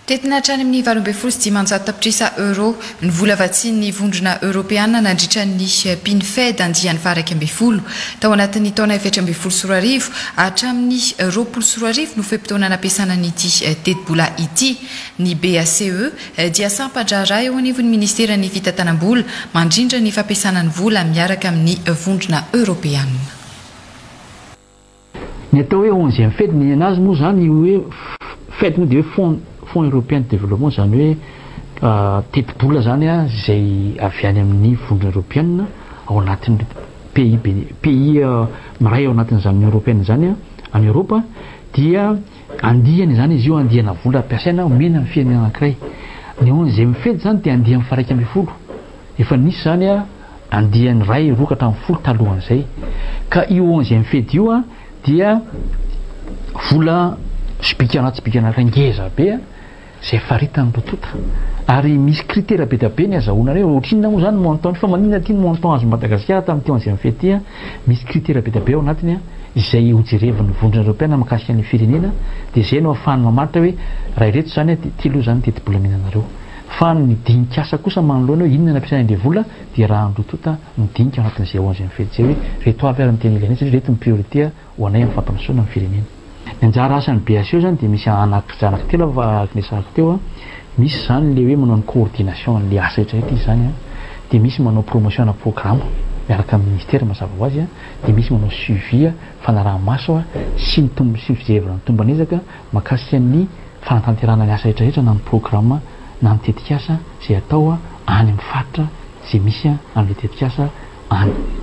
Tetina hatrany amin'ny 20 ny vola vatsiany vondrona Europeana nandritra ny PINFED andiany faraka amby folo tao anatin'ny taona efatra amby folo sy roa arivo hatramin'ny roapolo sy roa arivo no fotoana nampiasana n'ity teti-bola ity ny BACE dia sampandraharaha eo anivon'ny ministeran'ny fitantanam-bola mandrindra ny fampiasana ny vola miaraka amin'ny vondrona Europeana. Ny atao hoe 11e fête ny anazy moa zany hoe fête moa dia hoe Fonds européen de développement zany hoe teti-bola zany izay avy any amin'ny vondrona européenne ao anatin'ny pays maray ao anatin'izany Union européenne zany any Europa dia andihany zany izy io andihana vola ampiasaina omena amin'ny firenena anankiray. Ny 11e fête zany dia andihany faraka amby folo efa nisy zany andihany ray roa ka hatramin'ny folo talohan'izay ka io 11e fête io dia vola spikana rangeza be zay faritany rotota ary misy critère be da be ny azahoana reo ohatrinona moa zany montant fa maninona ty montant azo Madagasikara tamin'ity 11e fête ty misy critère be da be ao anatiny izay hojerevan'ny vondrona européenne makasika ny firenena dia zay no ahafahany mamaritra hoe raha ireto zany ty aloha zany teti-bola menanareo fa ny dinikasa kosa manoloana hoe inona nampiasana ilay vola dia raha androtota midinika ao anatin'izay 11e fête zay hoe reto avy ary miteny ilana satria reto ny priorité ho anay amin'ny fampandrosoana amin'ny firenena. Ny anjara asan'ny BACE zany dia misy anankitelo araknesako teo misy zany le hoe manao ny coordination an'le asa rehetrarehetra izy zany dia misy manao promotion na programme miaraka amin'ny ministère mazava ho azy dia misy manao suivi fanaraha-maso sy ny fijerevana ny tomban'ezaka makasika ny fanatanterahana ny asa rehetrarehetra na ny programme na ny tetikasa izay atao any amin'ny faritra izay misy an'le tetikasa any.